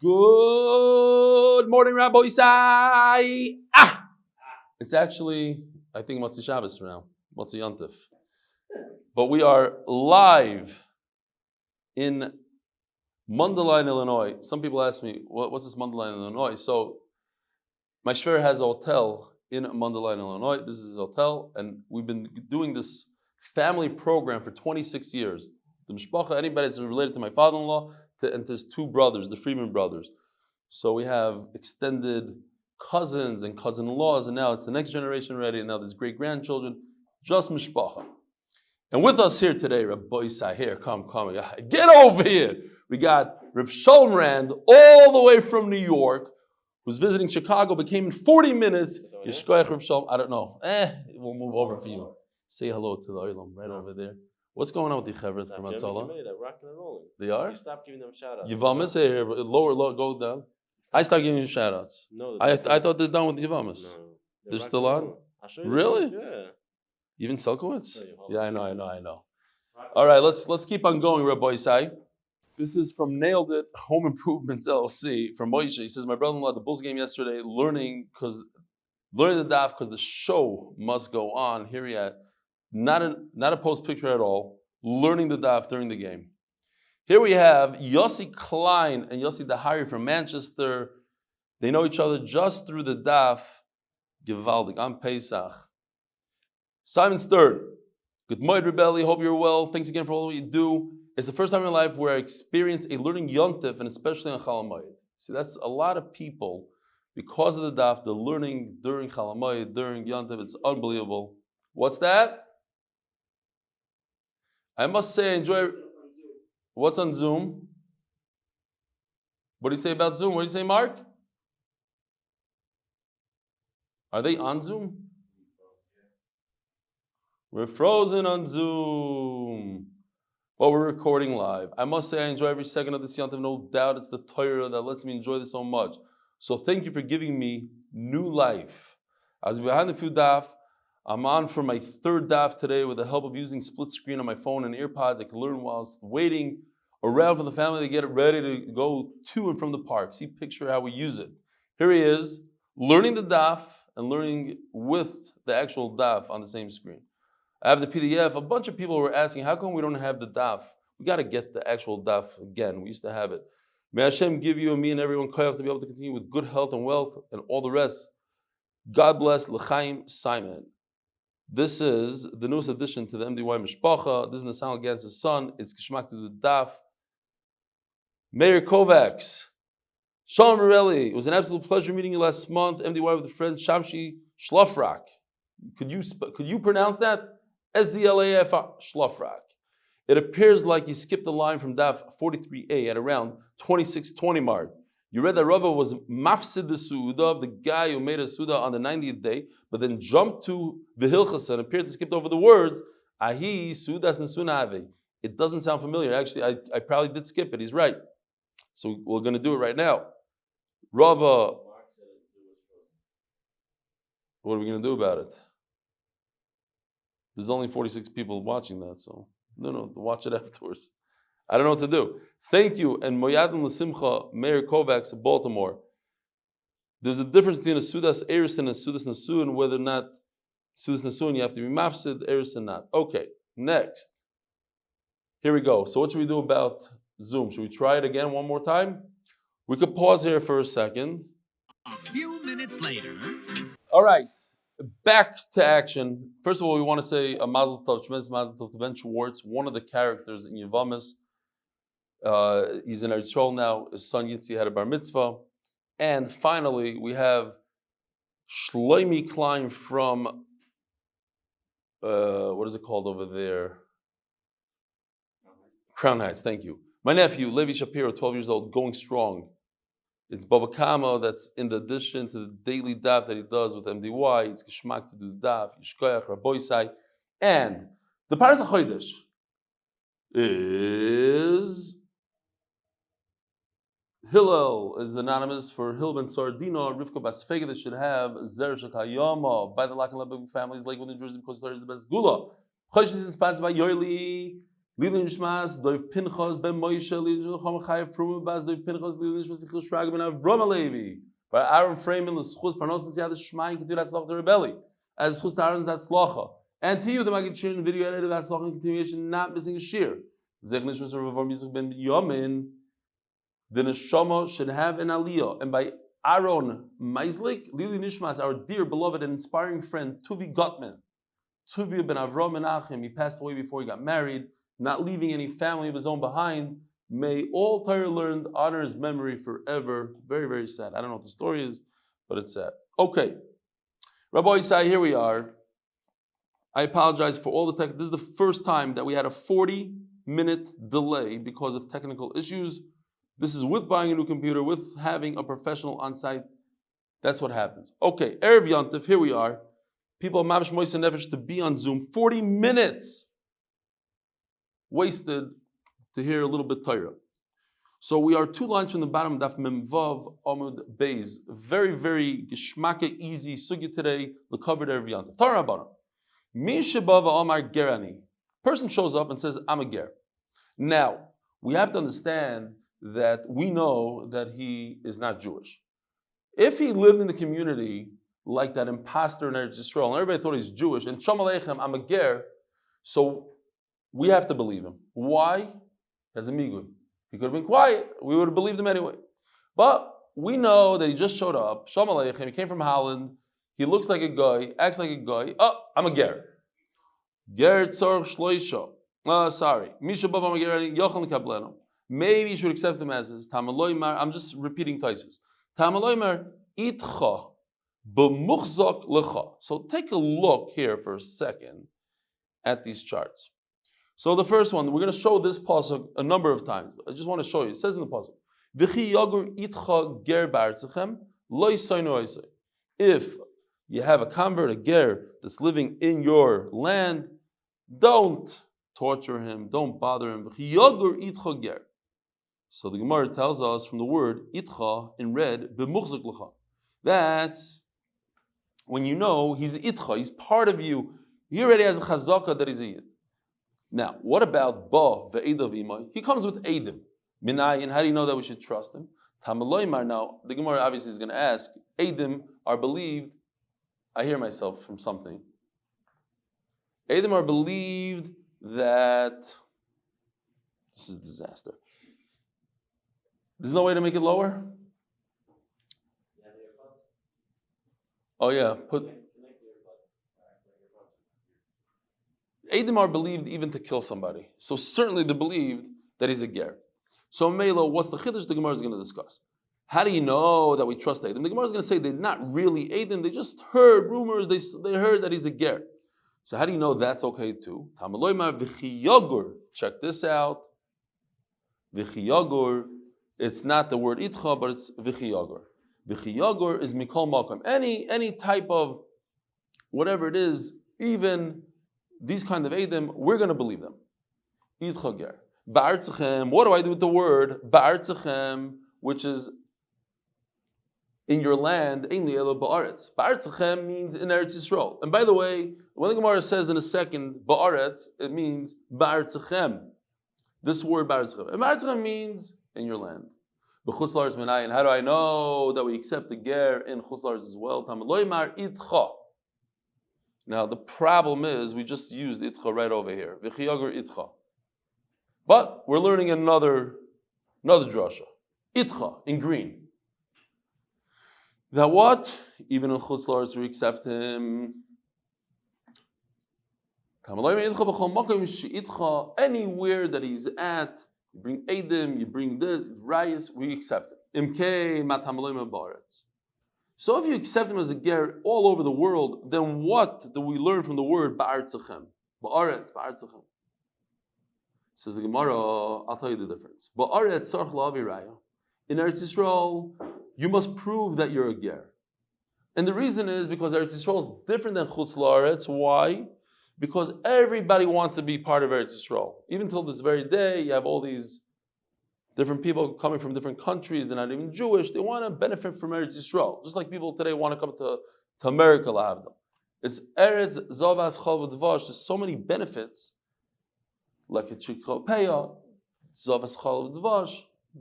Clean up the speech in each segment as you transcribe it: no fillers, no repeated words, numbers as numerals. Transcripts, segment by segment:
Good morning, Rabbi Isai. It's actually, I think, Motzi Shabbos for now, Motzi Yontif. But we are live in Mundelein, Illinois. Some people ask me, what's this Mundelein, Illinois? So, my shver has a hotel in Mundelein, Illinois. This is his hotel, and we've been doing this family program for 26 years. The mishpacha, anybody that's related to my father-in-law, and to his two brothers, the Fraiman brothers. So we have extended cousins and cousin-in-laws, and now it's the next generation already, and now there's great-grandchildren, just mishpacha. And with us here today, Rabbi Isai, here, come, get over here. We got Reb Shalom Rand, all the way from New York, who's visiting Chicago, but came in 40 minutes. Yeshkoyach Reb Shalom, I don't know. We'll move over for you. Say hello to the Olam right over there. What's going on with the Chevron from Hatzlacha? They're rocking and rolling. They are? You stop giving them shout-outs. Yevamos here, lower, go down. I start giving you shout-outs. No, I thought they're done with the Yevamos. No. They're still on? I'll show you. Really? Yeah. Even Selkowitz? Yeah, I know. All right, let's keep on going, Rabbi Isai. This is from Nailed It Home Improvements LLC from Moshe. He says, my brother-in-law at the Bulls game yesterday, learning the daf because the show must go on. Here he at. Not a post picture at all. Learning the daf during the game. Here we have Yossi Klein and Yossi Dahari from Manchester. They know each other just through the daf. Gewaldig on Pesach. Simon Stern. Good morning, Rebelli. Hope you're well. Thanks again for all what you do. It's the first time in my life where I experience a learning yontif, and especially on Chol Hamoed. See, that's a lot of people because of the daf. They're learning during Chol Hamoed, during yontif. It's unbelievable. What's that? I must say, I enjoy. What's on Zoom? What do you say about Zoom? What do you say, Mark? Are they on Zoom? We're frozen on Zoom. Well, we're recording live. I must say, I enjoy every second of this yontif. No doubt it's the Torah that lets me enjoy this so much. So thank you for giving me new life. I was behind the few daf. I'm on for my third daf today with the help of using split screen on my phone and earpods. I can learn whilst waiting around for the family to get it ready to go to and from the park. See picture how we use it. Here he is, learning the daf and learning with the actual daf on the same screen. I have the PDF. A bunch of people were asking, how come we don't have the daf? We got to get the actual daf again. We used to have it. May Hashem give you and me and everyone koyach to be able to continue with good health and wealth and all the rest. God bless L'chaim Simon. This is the newest addition to the MDY Mishpacha. This is Nasan against his son. It's Kishmak to the Daf. Meir Kovacs. Shalom Eli. It was an absolute pleasure meeting you last month. MDY with a friend Shamshi Shlofrak. Could you pronounce that? SZLAF Shlofrak. It appears like you skipped the line from Daf 43a at around 26:20 mark. You read that Rava was mafsid the Suuda, the guy who made a Suuda on the 90th day, but then jumped to V'hilchas and appeared to skip over the words, Ahi Suudas Nesunave. It doesn't sound familiar. Actually, I probably did skip it. He's right. So we're going to do it right now. Rava, what are we going to do about it? There's only 46 people watching that, so no, watch it afterwards. I don't know what to do. Thank you. And Moyadim L'Simcha, Meir Kovacs of Baltimore. There's a difference between a Sudas Eris and a Sudas Nasun, whether or not Sudas Nasun you have to be Mafsid, Eris and not. Okay, next. Here we go. So what should we do about Zoom? Should we try it again one more time? We could pause here for a second. A few minutes later. All right. Back to action. First of all, we want to say a mazel tov, tremendous mazel tov to Ben Schwartz, one of the characters in Yevamos. He's in Eretz now. His son Yitzi had a bar mitzvah. And finally, we have Shloimi Klein from, what is it called over there? Crown Heights, thank you. My nephew, Levi Shapiro, 12 years old, going strong. It's Baba Kama that's in the addition to the daily daf that he does with MDY. It's Geshmak to do the daf, Yishkoyach, Rabbi Isai. And the parnasah chodesh is Hillel is anonymous for Hillel ben Sardina, Rivka Basfega that should have Zer Shekayama by the Lock and Lebovic families, Lakewood NJ, because there is the best segulah. Chodesh is sponsored by Yoli. Lili Nishmas, Doiv Pנחs, Ben Moshe, Lili Lochama Chayev, Purma Baz, Doiv Pנחs, Lili Nishmas, Yechil Shragah, Ben Avraham Levi. By Ahron Fraiman, Lzchus, parnasah, siyata, dishmaya, continue Hatzlacha to rebelli. As Zechus to Aron's Hatzlacha. And to you, the magid shiur video edited Hatzlacha in continuation, not missing a shiur. Zechus Nishmas Rav Meislik ben Yamin, the neshama should have an aliyah. And by Aron Meislik, Lili Nishmas, our dear beloved and inspiring friend Tuvi Gutmann. Tuvi ben Avraham Menachem, he passed away before he got married, not leaving any family of his own behind. May all Torah learned honor his memory forever. Very, very sad. I don't know what the story is, but it's sad. Okay. Rabbi Isai, here we are. I apologize for all the tech. This is the first time that we had a 40-minute delay because of technical issues. This is with buying a new computer, with having a professional on site. That's what happens. Okay, Erev Yontif, here we are. People Mabish Moise Nefesh to be on Zoom. 40 minutes wasted to hear a little bit Torah. So we are 2 lines from the bottom, Daf Memvav Amud Beis. Very, very geschmacke, easy sugya today. The covered Erev Yontif. Torah Rabbanan. Mi shebava Amar Gerani. Person shows up and says, I'm a ger. Now, we have to understand that we know that he is not Jewish. If he lived in the community like that imposter in Eretz Yisrael, and everybody thought he's Jewish, and Shalom Aleichem, I'm a ger, so we have to believe him. Why? As a migud. He could have been quiet. We would have believed him anyway. But we know that he just showed up. Shalom Aleichem. He came from Holland. He looks like a guy, acts like a guy. Oh, I'm a ger. Ger tzor shloisha. Sorry. Misha bava I'm a ger yochel nekableno. Maybe you should accept him as his. Tamaloymar. I'm just repeating Taisvis. Tamaloymar itcha b'muchzak lecha. So take a look here for a second at these charts. So the first one, we're going to show this pasuk a number of times. I just want to show you. It says in the pasuk, "V'chi yagur itcha ger b'artzachem lo yisaynu oisay." If you have a convert, a ger, that's living in your land, don't torture him, don't bother him. V'chi yagur itcha ger. So the Gemara tells us from the word itcha in red, b'muchzak lecha. That's when you know he's itcha, he's part of you. He already has a chazaka that he's a yid. Now, what about ba ve'edav imay? He comes with edim. Minayin, how do you know that we should trust him? Tamaloymar. Now, the Gemara obviously is going to ask, edim are believed. I hear myself from something. Edim are believed that this is a disaster. There's no way to make it lower? Oh yeah, Edim are believed even to kill somebody. So certainly they believed that he's a ger. So Mela, what's the chiddush the Gemara is going to discuss? How do you know that we trust Edim? The Gemara is going to say they're not really Edim, they just heard rumors, they heard that he's a ger. So how do you know that's okay too? Tamaloymar v'chiyagur. Check this out. V'chiyagur, it's not the word itcha, but it's v'chiyagur. V'chiyagur is mikol makom. Any type of whatever it is, even these kind of Edim, we're going to believe them. Itcha ger. Ba'artzachem, what do I do with the word ba'artzachem, which is in your land, einli elo ba'aretz. Ba'artzachem means in Eretz Yisrael. And by the way, when the Gemara says in a second ba'aretz, it means ba'artzachem. This word ba'artzachem. And ba'artzachem means in your land. B'chutz la'aretz menayin. How do I know that we accept the ger in chutz la'aretz as well? Tamaloymar itcha. Now the problem is we just used itcha right over here. V'chiyagur itcha. But we're learning another drasha. Itcha in green. That what? Even in chutz la'aretz we accept him. Anywhere that he's at, you bring Edim, you bring this, Rayas, we accept him. So if you accept him as a ger all over the world, then what do we learn from the word ba'artzachem? Ba'aretz, ba'artzachem. Says the Gemara, I'll tell you the difference. Ba'aretz tzarich la'avi raya. In Eretz Yisrael, you must prove that you're a ger. And the reason is because Eretz Yisrael is different than chutz la'aretz. Why? Because everybody wants to be part of Eretz Yisrael. Even till this very day, you have all these different people coming from different countries, they're not even Jewish, they want to benefit from Eretz Yisrael. Just like people today want to come to America, lahavdil. It's Eretz, Zavas, Chal, V'Dvash, there's so many benefits.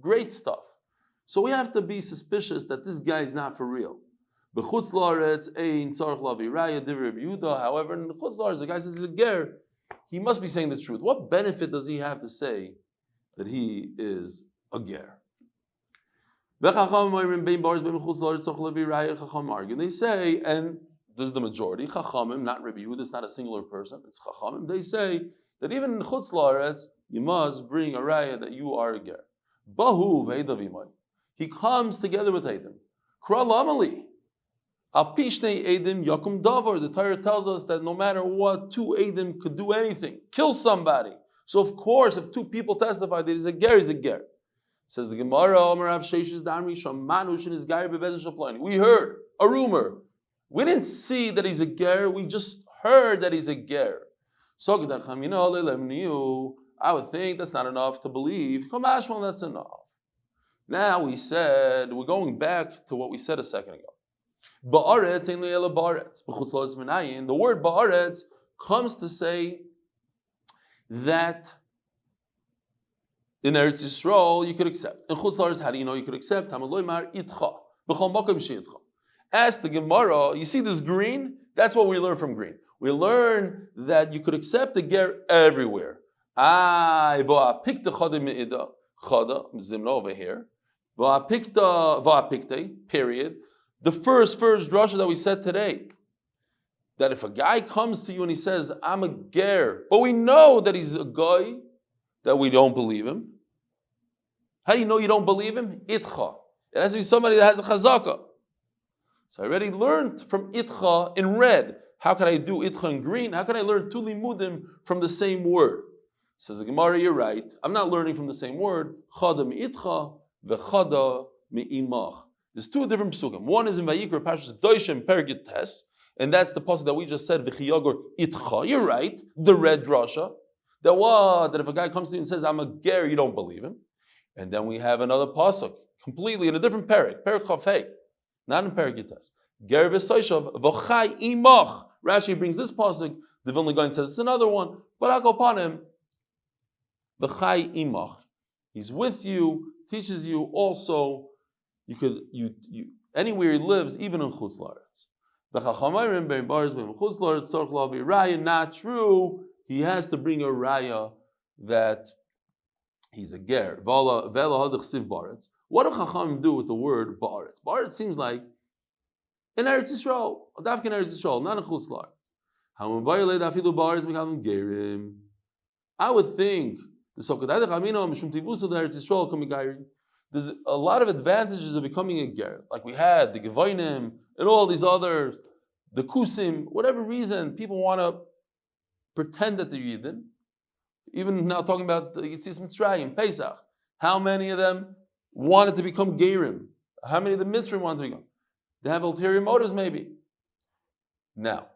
Great stuff. So we have to be suspicious that this guy is not for real. However, in the Chutz La'aretz, the guy says he's a ger. He must be saying the truth. What benefit does he have to say that he is a ger? They say, and this is the majority, Chachamim, not Rabbi Yehuda, it's not a singular person, it's Chachamim. They say that even in Chutz La'aretz, you must bring a raya that you are a ger. Bahu ve'edavimai. He comes together with Eidim. Kra lamali. Al pishnei Eidim yakum davar. The Torah tells us that no matter what, two Eidim could do anything, kill somebody. So of course, if two people testify that he's a ger, he's a ger. Says the Gemara, Amarav Sheishes Damri Shamanush in his ger bebezen shaplani. We heard a rumor. We didn't see that he's a ger. We just heard that he's a ger. So I would think that's not enough to believe. That's enough. Now we're going back to what we said a second ago. The word ba'aretz comes to say that in Eretz Yisrael you could accept. In Chutz La'aretz, how do you know you could accept? Ask the Gemara, you see this green? That's what we learn from green. We learn that you could accept the ger everywhere. Over here. Period. The first drasha that we said today, that if a guy comes to you and he says, I'm a ger, but we know that he's a guy, that we don't believe him. How do you know you don't believe him? Itcha. It has to be somebody that has a chazaka. So I already learned from itcha in red. How can I do itcha in green? How can I learn two limudim from the same word? Says the Gemara, you're right. I'm not learning from the same word. Chada mi'itcha v'chada mi'imach. There's two different psukim. One is in Vayikra, Pashas Doishem Pergit Tes, and that's the pasuk that we just said, V'chiyagor itcha. You're right. The red drasha. That what? That if a guy comes to you and says, I'm a ger, you don't believe him. And then we have another pasuk, completely in a different parak, Parak Chafei, not in Pergit Tes. Ger v'soishav v'chai imach. Rashi brings this pasuk. The Vilna Gaon says it's another one. But I'll go upon him. V'chai imach. He's with you, teaches you also. You anywhere he lives, even in Chutz La'aretz. Not true. He has to bring a raya that he's a ger. What do Chachamim do with the word ba'aretz? Ba'aretz seems like in Eretz Yisrael, dafka in Eretz Yisrael, not in Chutz La'aretz. I would think there's a lot of advantages of becoming a ger. Like we had the Gevoinim and all these others, the Kusim, whatever reason, people want to pretend that they're Yidden. Even now talking about the Yitzis Mitzrayim, Pesach. How many of them wanted to become Gerim? How many of the Mitzrayim wanted to become? They have ulterior motives maybe. Now,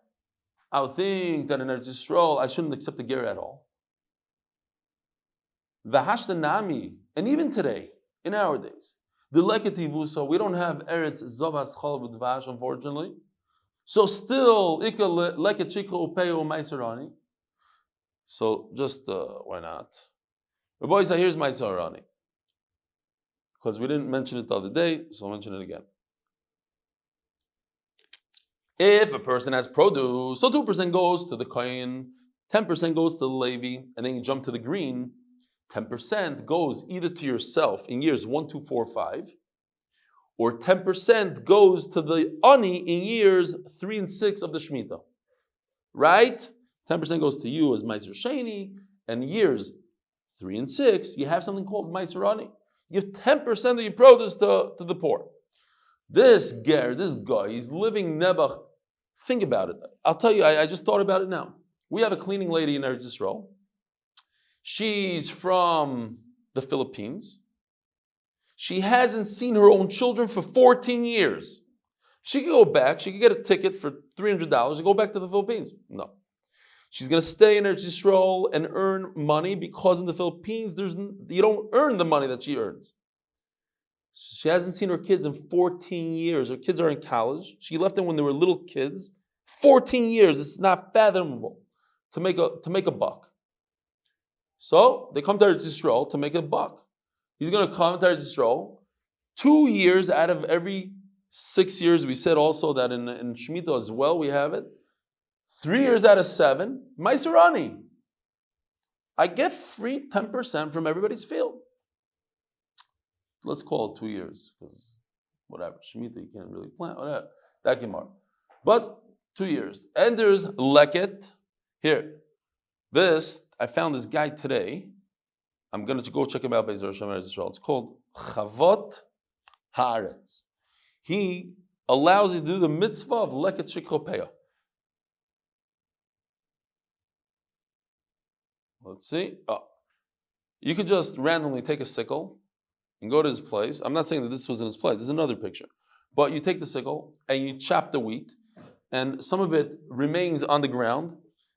I would think that in Eretz Yisrael, I shouldn't accept the ger at all. V'hashtanami, and even today, in our days, the leketivusa, we don't have Eretz Zavas Chalav Udvash, unfortunately. So still, leket chikra upeo meiserani. So just why not? But boys, here's meiserani, because we didn't mention it the other day, so I'll mention it again. If a person has produce, so 2% goes to the kohen, 10% goes to the Levi, and then you jump to the green. 10% goes either to yourself in years 1, 2, 4, 5, or 10% goes to the ani in years 3 and 6 of the Shemitah. Right? 10% goes to you as Meiser Sheni, and years 3 and 6, you have something called Meiser Ani. You have 10% of your produce to the poor. This ger, this guy, he's living Nebuch. Think about it. I'll tell you, I just thought about it now. We have a cleaning lady in Eretz Yisrael. She's from the Philippines. She hasn't seen her own children for 14 years. She could go back. She could get a ticket for $300 and go back to the Philippines. No. She's going to stay in Eretz Yisrael and earn money because in the Philippines, you don't earn the money that she earns. She hasn't seen her kids in 14 years. Her kids are in college. She left them when they were little kids. 14 years. It's not fathomable to make a buck. So they come to Eretz Yisrael to make a buck. He's going to come to Eretz Yisrael. 2 years out of every 6 years, we said also that in Shemitah as well, we have it. 3 years out of 7, Maiserani. I get free 10% from everybody's field. Let's call it 2 years, because whatever, Shemitah, you can't really plant, whatever, that can mark. But 2 years. And there's Leket. Here, this, I found this guy today. I'm going to go check him out by Zerushalayim Israel. It's called Chavot Haaretz. He allows you to do the mitzvah of Leket Shikropeya. Let's see. Oh. You could just randomly take a sickle and go to his place. I'm not saying that this was in his place. This is another picture. But you take the sickle and you chop the wheat, and some of it remains on the ground.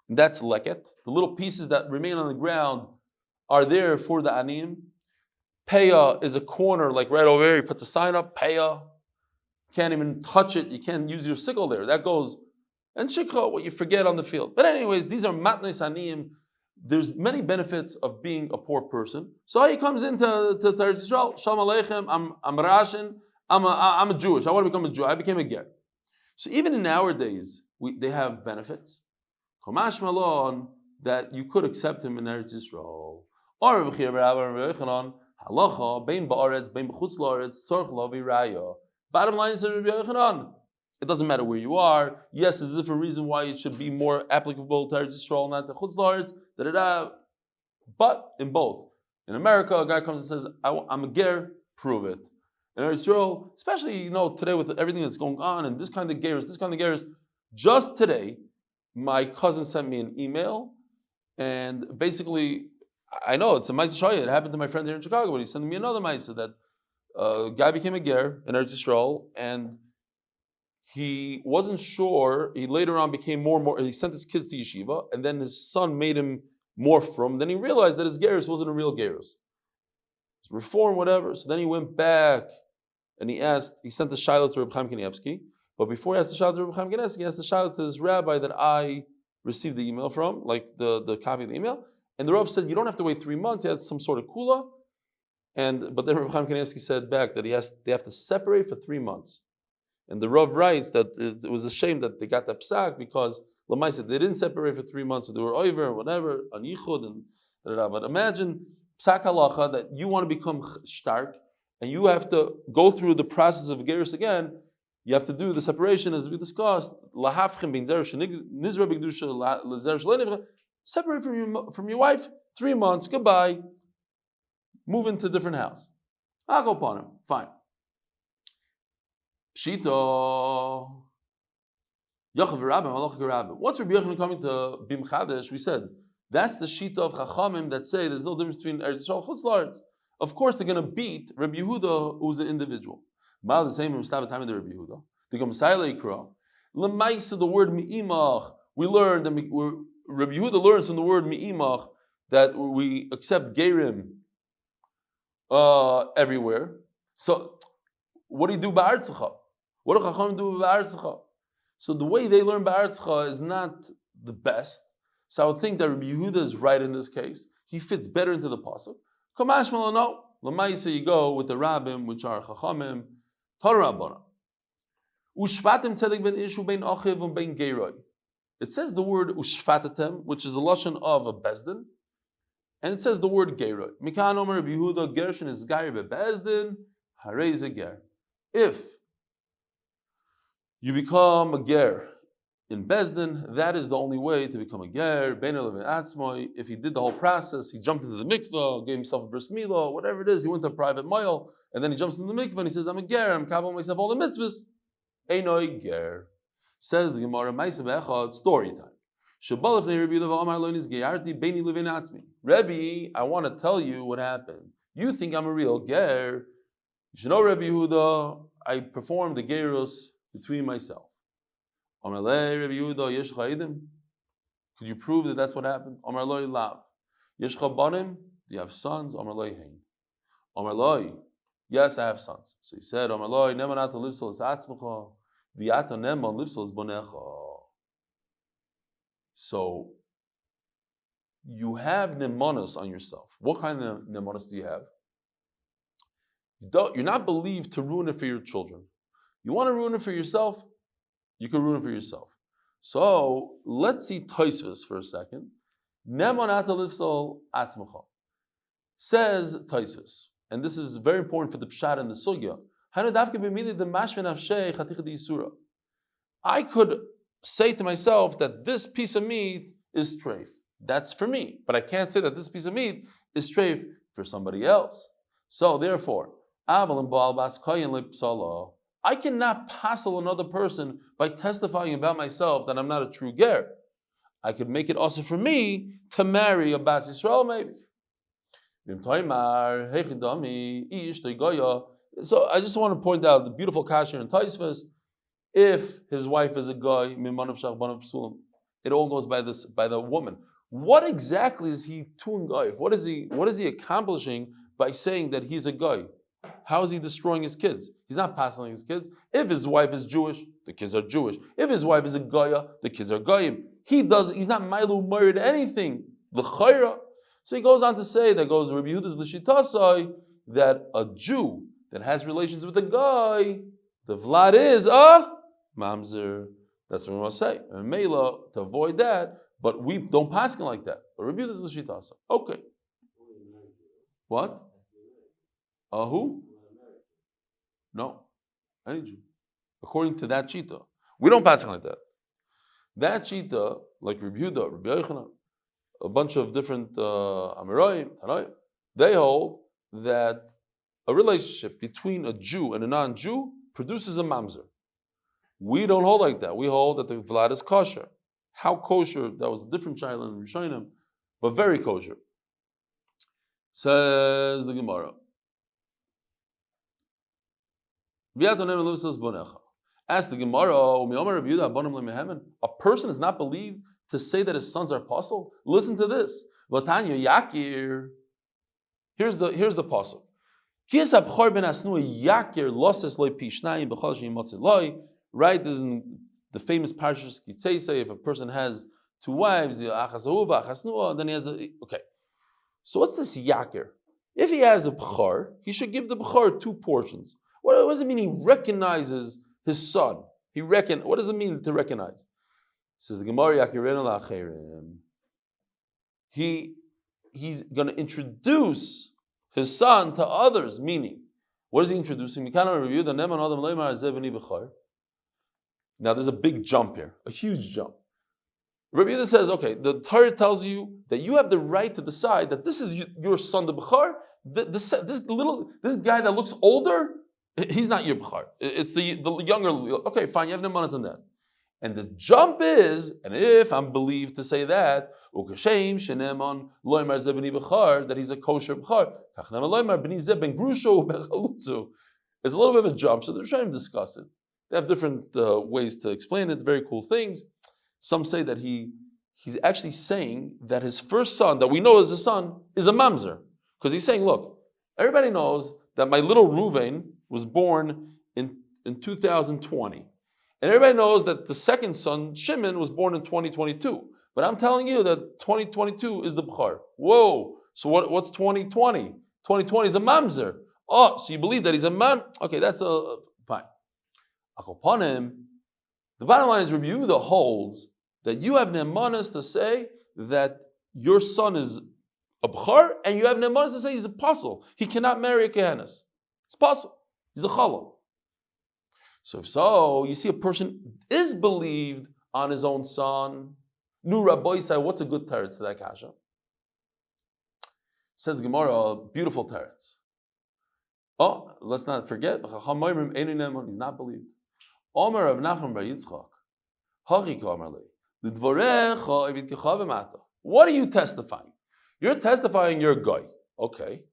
And that's leket. The little pieces that remain on the ground are there for the aniyim. Peya is a corner, like right over here. He puts a sign up, peya. Can't even touch it. You can't use your sickle there. That goes. And shikha, what you forget on the field. But anyways, these are matnes aniyim. There's many benefits of being a poor person. So he comes into Eretz Yisrael. Shalom Aleichem. I'm Russian. I'm a Jewish. I want to become a Jew. I became a ger. So even in nowadays, they have benefits. Chomash Malon, that you could accept him in Eretz Yisrael. Or Halacha bein ba'aretz bein b'chutz la'aretz tzorch lo v'raya. Bottom line is Rabbi Yochanan. It doesn't matter where you are. Yes, there's a different reason why it should be more applicable to Eretz Yisrael, not to chutz la'aretz. But in both. In America, a guy comes and says, I'm a ger, prove it. In Eretz Yisrael, especially today with everything that's going on and this kind of gears, just today, my cousin sent me an email, and basically, I know it's a ma'aseh shayah. It happened to my friend here in Chicago, but he sent me another ma'aseh that a guy became a ger in Eretz Yisrael, and he wasn't sure. He later on became more and more. He sent his kids to yeshiva, and then his son made him more from. Then he realized that his gerus wasn't a real gerus. It's reform, whatever. So then he went back, and he sent the shiur to Reb Chaim Kanievsky. But before he asked the shiur to Reb Chaim Kanievsky, he asked the shiur to this rabbi that I received the email from, like the copy of the email. And the Rav said, you don't have to wait 3 months. He had some sort of kula. But then Reb Chaim Kanievsky said back that they have to separate for 3 months. And the Rav writes that it was a shame that they got that psak because Lamaisa, they didn't separate for 3 months. So they were over and whatever, on yichud and da. But imagine psak halacha that you want to become stark and you have to go through the process of gerus again. You have to do the separation as we discussed. Separate from your wife, 3 months, goodbye. Move into a different house. I'll go upon him. Fine. Pshito. What's Rabbi Yochanan coming to Bim Chadesh? We said that's the shita of Chachamim that say there's no difference between Eretz Yisrael and Chutz La'aretz. Of course, they're going to beat Rabbi Yehuda, who's an individual. The same time of the Rabbi Yehuda. They come Sailei Kra. Lemaisa, the word mi'imach. We learned that Rabbi Yehuda learns from the word mi'imach that we accept gerim everywhere. So, what do you do ba'artzacha? What do Chachamim do ba'artzacha? So the way they learn ba'artzacha is not the best. So I would think that Rabbi Yehuda is right in this case. He fits better into the pasuk. Kamash no. Lamaisa, you go with the rabbim, which are Chachamim, Torah Rabbana. Ushvatim tzedek ben ishu ben achiv and ben geroi. It says the word ushvatatem, which is a lashon of a bezdin, and it says the word geroi. Mikan omer Rabbi Yehuda gershin is gair bebezdin harei ger. If you become a ger in bezdin, that is the only way to become a ger. Ben elevin atzmoi. If he did the whole process, he jumped into the mikvah, gave himself a bris milah, whatever it is, he went to a private mile, and then he jumps into the mikvah and he says, "I'm a ger. I'm kabbal myself all the mitzvahs." Einoi ger. Says the Gemara, Ma'aseh story time. Rebbe, I want to tell you what happened. You think I'm a real ger. You should know, Rebbe Yehuda, I performed the gerus between myself. Could you prove that that's what happened? Do you have sons? Yes, I have sons. So he said, so you have nemonos on yourself. What kind of nemonos do you have? You're not believed to ruin it for your children. You want to ruin it for yourself? You can ruin it for yourself. So let's see Tosfos for a second. Nemonata lifsal atzmacha. Says Tosfos, and this is very important for the pshat and the sugya. I could say to myself that this piece of meat is treif. That's for me. But I can't say that this piece of meat is treif for somebody else. So therefore, I cannot passel another person by testifying about myself that I'm not a true ger. I could make it also for me to marry a Bas Yisrael maybe. So I just want to point out the beautiful kasher in Tosfos. If his wife is a guy, it all goes by the woman. What exactly is he doing guy? What is he accomplishing by saying that he's a guy? How is he destroying his kids? He's not passing his kids. If his wife is Jewish, the kids are Jewish. If his wife is a Goya, the kids are Goyim. He's not Mailu married anything. The Chayra. So he goes on to say that goes Rabbi Yehuda's L'Shitasai that a Jew that has relations with a guy, the Vlad is a mamzer. That's what we must say. And Mela to avoid that, but we don't pass him like that. But Rabbi Yehuda's L'Shitasai. Okay. What? Who? No. Any Jew. According to that cheetah. We don't pass it like that. That cheetah, like Rabbi Yehuda, Rabbi Yochanan, a bunch of different Amoraim, Tanaim, they hold that a relationship between a Jew and a non-Jew produces a mamzer. We don't hold like that. We hold that the Vlad is kosher. How kosher? That was a different child in Rishonim, but very kosher. Says the Gemara. Ask the Gemara, a person is not believed to say that his sons are apostle? Listen to this. Here's the pasuk. Right, this is in the famous Parshas Kitzesei. If a person has two wives, then he has a... Okay. So what's this yakir? If he has a b'char, he should give the b'char two portions. What does it mean he recognizes his son? What does it mean to recognize? Says the Gemara, he's going to introduce his son to others, meaning, what is he introducing? Now there's a big jump here, a huge jump. Rabbi Yehuda says, okay, the Torah tells you that you have the right to decide that this is your son, the Bechar. This guy that looks older, he's not your Bechar. It's the younger. Okay, fine, you have no manas on that. And the jump is, and if I'm believed to say that, that he's a kosher Bechar, it's a little bit of a jump, so they're trying to discuss it. They have different ways to explain it, very cool things. Some say that he's actually saying that his first son, that we know as a son, is a mamzer. Because he's saying, look, everybody knows that my little Reuven was born in 2020. And everybody knows that the second son, Shimon, was born in 2022. But I'm telling you that 2022 is the B'char. Whoa, so what's 2020? 2020 is a mamzer. Oh, so you believe that he's a mam? Okay, that's fine. Akopanim, the bottom line is Rabbi Yehuda holds that you have nemanas to say that your son is a b'char, and you have nemanas to say he's an apostle. He cannot marry a kehanas. It's possible. He's a chalal. So you see a person is believed on his own son. Nu Rabboisai, what's a good teretz to that kasha? Says Gemara, beautiful teretz. Oh, let's not forget, he's not believed. Omer of Nachman bar Yitzchak, what are you testifying? You're testifying you're a guy. Okay.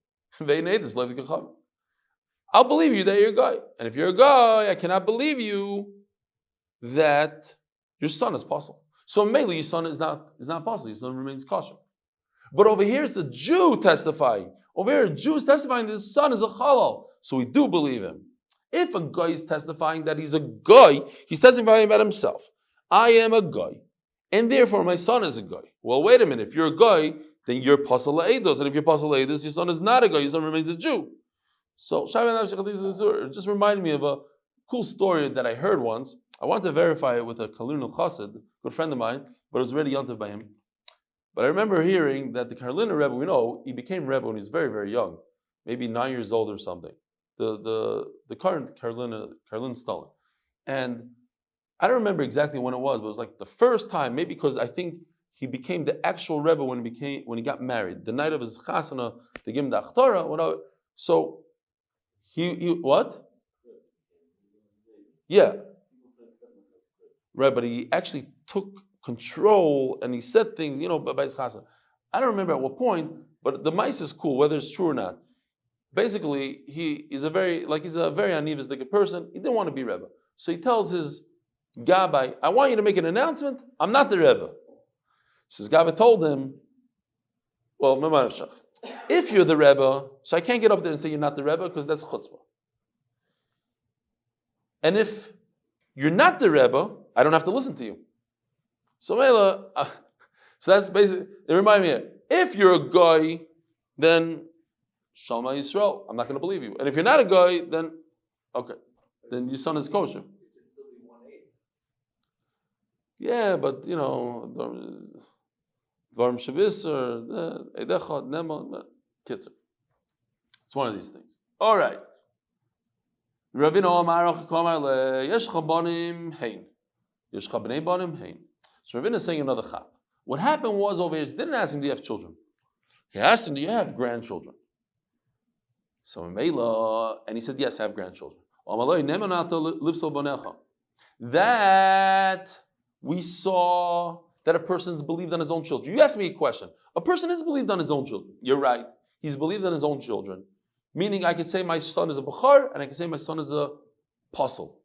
I'll believe you that you're a guy. And if you're a guy, I cannot believe you that your son is possible. So mainly your son is not possible. Your son remains kosher. But over here it's a Jew testifying. Over here a Jew is testifying that his son is a halal. So we do believe him. If a guy is testifying that he's a guy, he's testifying about himself. I am a guy. and therefore my son is a guy. Well, wait a minute. If you're a guy, then you're pasal la'edos, and if you're pasal la'edos, your son is not a guy. Your son remains a Jew. So it just reminded me of a cool story that I heard once. I wanted to verify it with a Karliner Chassid, good friend of mine, but it was already yontiv by him. But I remember hearing that the Karliner Rebbe, we know, he became Rebbe when he was very, very young, maybe 9 years old or something. The current Karlin Stalin. And I don't remember exactly when it was, but it was like the first time, maybe because I think he became the actual Rebbe when he got married. The night of his chasana, they gave him the Torah. So he what? Yeah. Right, but he actually took control and he said things, by his chasana. I don't remember at what point, but the mice is cool, whether it's true or not. Basically, he's a very anivistic person. He didn't want to be Rebbe. So he tells his Gabbai, I want you to make an announcement. I'm not the Rebbe. So his Gabbai told him, well, if you're the Rebbe, so I can't get up there and say you're not the Rebbe because that's chutzpah. And if you're not the Rebbe, I don't have to listen to you. So that's basically, it reminded me, if you're a guy, then Shalma Yisrael, I'm not going to believe you. And if you're not a guy, then, okay, then your son is kosher. Yeah, but, Dvarm Shabbos or Edechad, Nemon, Kitzer. It's one of these things. All right. Ravina Omarach Komar le Yeshcha Banim Hein. Yeshcha Bnei Banim Hein. So Ravina is saying another chap. What happened was over here, he didn't ask him, do you have children? He asked him, do you have grandchildren? So and he said, yes, I have grandchildren. That we saw that a person's believed on his own children. You asked me a question. A person is believed on his own children. You're right. He's believed on his own children. Meaning I could say my son is a Bechar and I can say my son is a Apostle.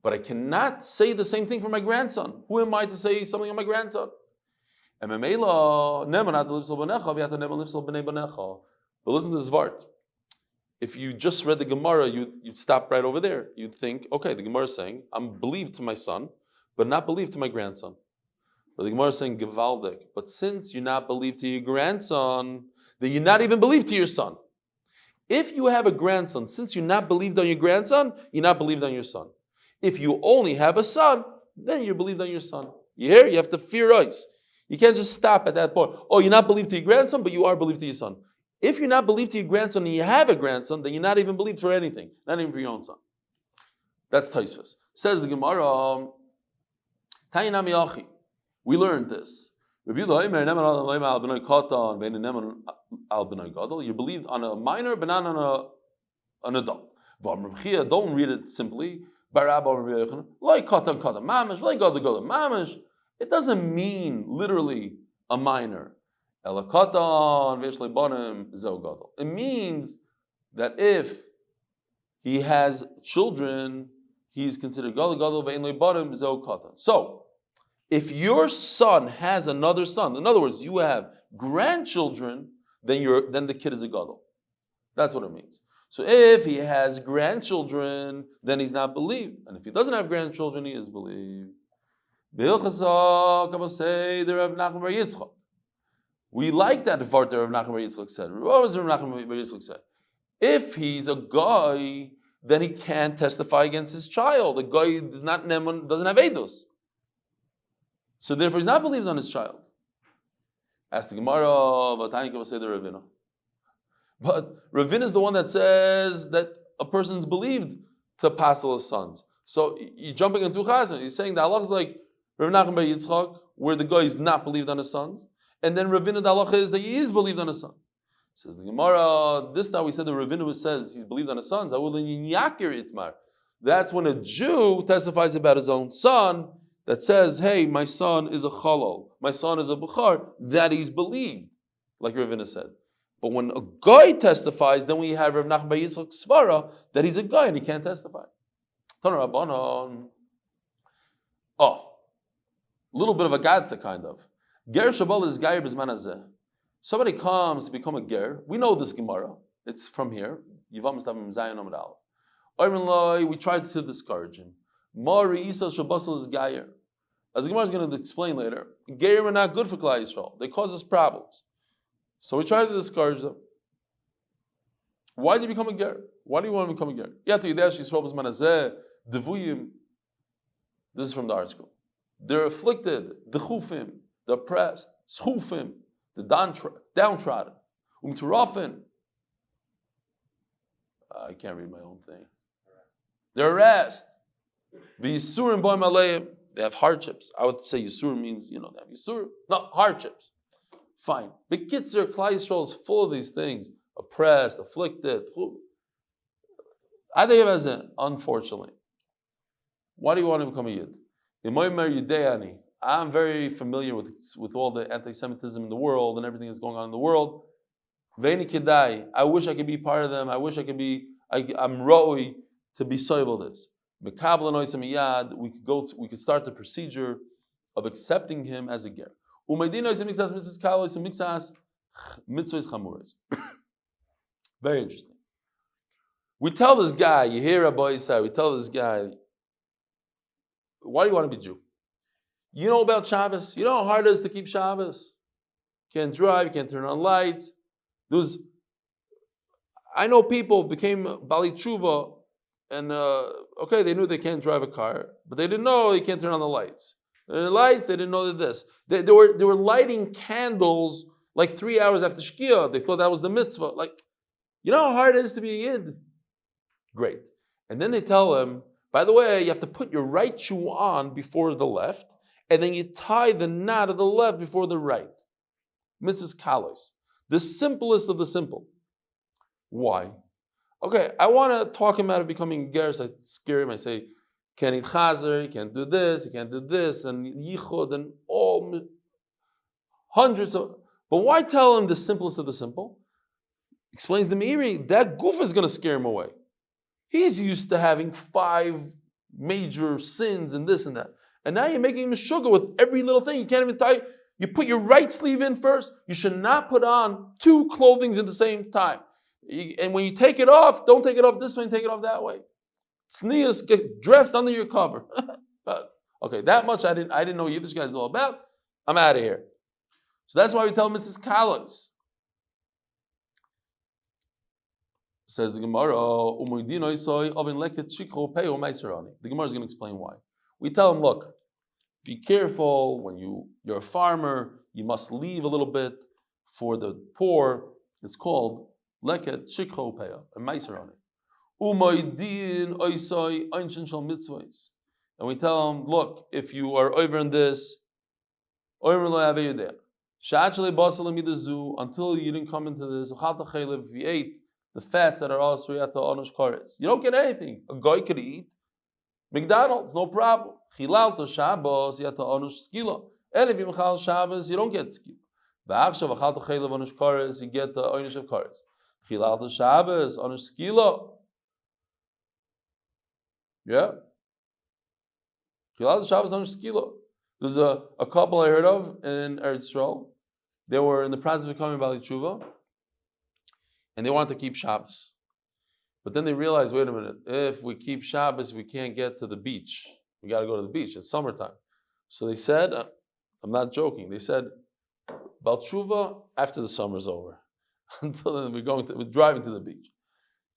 But I cannot say the same thing for my grandson. Who am I to say something on my grandson? But listen to this Vart. If you just read the Gemara, you'd stop right over there. You'd think, okay, the Gemara is saying, I'm believed to my son, but not believed to my grandson. But the Gemara is saying, Gevaldik. But since you're not believed to your grandson, then you're not even believed to your son. If you have a grandson, since you're not believed on your grandson, you're not believed on your son. If you only have a son, then you're believed on your son. You hear? You have to fear us. You can't just stop at that point. Oh, you're not believed to your grandson, but you are believed to your son. If you're not believed to your grandson and you have a grandson, then you're not even believed for anything, not even for your own son. That's Taisvus. Says the Gemara, we learned this. You believed on a minor, but not on an adult. Don't read it simply. It doesn't mean literally a minor. It means that if he has children, he's considered gadol ve'en bottom zeu katan. So, if your son has another son, in other words, you have grandchildren, then the kid is a gadol. That's what it means. So if he has grandchildren, then he's not believed, and if he doesn't have grandchildren, he is believed. We like that Vart Rav Nachman Bar Yitzchak said. What was Rav Nachman Bar Yitzchak said? If he's a guy, then he can't testify against his child. A guy is not Neman, doesn't have Eidos. So therefore he's not believed on his child. Ask the Gemara, Ravina. But Ravina is the one that says that a person's believed to passel his sons. So you're jumping into Chazan. He's saying the halach is like Rav Nachman Bar Yitzchak, where the guy is not believed on his sons. And then Ravina, the halacha is that he is believed on his son. Says the Gemara, this now we said the Ravina says he's believed on his sons. That's when a Jew testifies about his own son that says, hey, my son is a chalal, my son is a bukhar, that he's believed, like Ravina said. But when a guy testifies, then we have Rav Nachman Bar Yitzchak Svara that he's a guy and he can't testify. A little bit of a gadta kind of. Ger Shabal is Gair Bizman Hazeh. Somebody comes to become a Ger. We know this Gemara. It's from here. Yevamos Zayin Amud Aleph. We tried to discourage him. Mari Isa Shabasal is Gair. as the Gemara is going to explain later, Gerim are not good for Klal Yisrael. They cause us problems. So we try to discourage them. Why did you become a ger? Why do you want to become a ger? This is from the art school. They're afflicted, the chufim, the oppressed, schufim, the downtrodden, I can't read my own thing. They're harassed. They have hardships. I would say Yisur means, they have Yisur. No, hardships. Fine. But Kitzer, Klal Yisrael is full of these things. Oppressed, afflicted. Unfortunately. Why do you want to become a Yid? I'm very familiar with all the anti-Semitism in the world and everything that's going on in the world. I wish I could be part of them. I wish I could be, I'm roi to be soivel this. We could start the procedure of accepting him as a ger. Very interesting. We tell this guy, you hear Rabbi Isai, we tell this guy, why do you want to be Jew? You know about Shabbos? You know how hard it is to keep Shabbos? You can't drive, you can't turn on lights. I know people became Bali Tshuva, and they knew they can't drive a car, but they didn't know you can't turn on the lights. The lights, they didn't know that this. They were lighting candles like 3 hours after Shkia. They thought that was the mitzvah. Like, you know how hard it is to be a Yid? Great. And then they tell him, by the way, you have to put your right shoe on before the left, and then you tie the knot of the left before the right. Mitzvahs kalos. The simplest of the simple. Why? Okay, I want to talk him out of becoming ger. So I scare him. I say, can't eat chazer, you can't do this, and yichud, and all hundreds of. But why tell him the simplest of the simple? Explains the Meiri, that goof is going to scare him away. He's used to having 5 major sins and this and that. And now you're making him a sugar with every little thing. You can't even tie. You put your right sleeve in first. You should not put on 2 clothings at the same time. And when you take it off, don't take it off this way and take it off that way. Tznius, get dressed under your cover. Okay, that much I didn't know Yiddish guy is all about. I'm out of here. So that's why we tell him it's his kalos. Says the Gemara, the Gemara is going to explain why. We tell him, look, be careful when you're a farmer, you must leave a little bit for the poor. It's called leket shikho peya, a meiserani. And we tell him, look, if you are over in this, until you didn't come into this, if you ate the fats that are all siyata onush kares, you don't get anything. A guy could eat McDonald's, no problem. Chilalto Shabbos, siyata onush segulah. And if you mechal Shabbos, you don't get segulah. V'achshav achalto chaylev onush kares, you get the onush of kares. Chilalto Shabbos, onush segulah. Yeah. Chilalto Shabbos, onush segulah. There's a couple I heard of in Eretz Yisrael. They were in the process of becoming Bali Tshuva, and they wanted to keep Shabbos. But then they realized, wait a minute, if we keep Shabbos, we can't get to the beach. We got to go to the beach. It's summertime. So they said, I'm not joking, they said, Bal Tshuva after the summer's over. Until then, we're driving to the beach.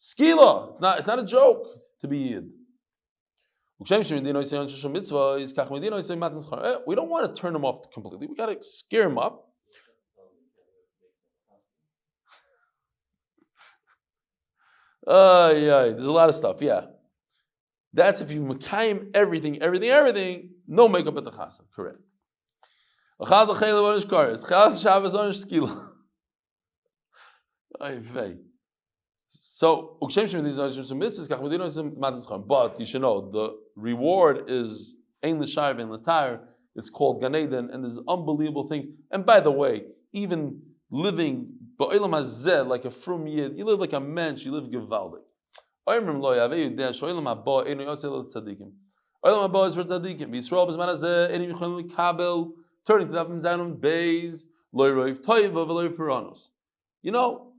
Skila, it's not a joke to be Yid. We don't want to turn them off completely. We got to scare them up. There's a lot of stuff, yeah. That's if you mekayim everything, no makeup at the chassan, correct. So, but you should know, the reward is ein l'shayv and l'tayr. It's called Gan Eden, and there's unbelievable things. And by the way, even living ba'olam hazeh like a frum yid, you live like a mensch, you live gewaldig. Olam haba is for tzadikim. Yisrael b'zman hazeh enim yicholim l'kabel, turning to Daf Yomi Beis, lo roiv toiva v'lo parnasah. You know.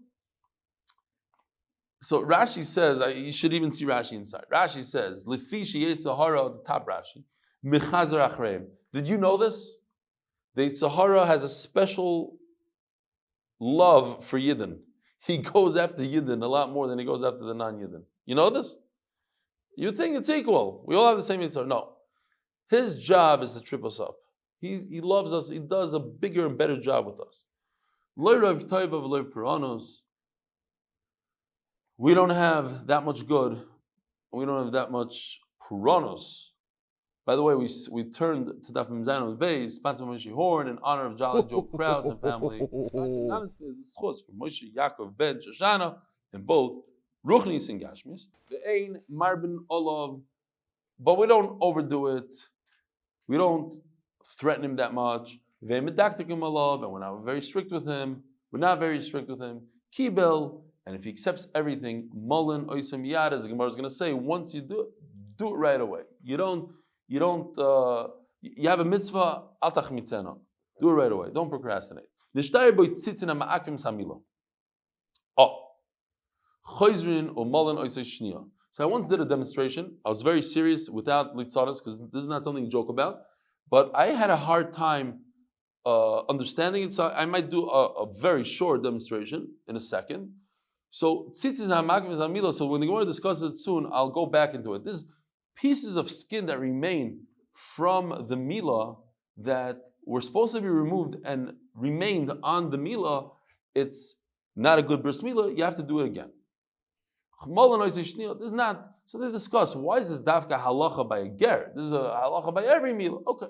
So Rashi says, you should even see Rashi inside. Rashi says, Lefishi Yetzahara, the top Rashi, Mechazer Achreim. Did you know this? The Sahara has a special love for Yidden. He goes after Yidden a lot more than he goes after the non-Yidden. You know this? You think it's equal. We all have the same answer. No. His job is to trip us up. He loves us. He does a bigger and better job with us. We don't have that much good. We don't have that much parnasah. By the way, we turned to Daf Yomi Beis, sponsored by Horn in honor of Jolly Joe Kraus and family. Honestly, it's Lzchus for Moshe Yaakov ben Shoshana in both Ruchnis and Gashmis. The Ein Marbin Olav, but we don't overdo it. We don't threaten him that much. Ve'medaktik him alav, and we're not very strict with him. We're not very strict with him. Kibel, and if he accepts everything, Mullen Oisam Yad, as the Gemara is going to say, once you do it right away. You have a mitzvah, al tachmitzena. Do it right away. Don't procrastinate. So I once did a demonstration. I was very serious without litzaras because this is not something to joke about. But I had a hard time understanding it. So I might do a very short demonstration in a second. So tzitzis ha'makvim zamila. So when the Gemara discusses it soon, I'll go back into it. This pieces of skin that remain from the milah that were supposed to be removed and remained on the milah, it's not a good bris milah. You have to do it again. This is not. So they discuss, why is this dafka halacha by a ger? This is a halacha by every milah. Okay.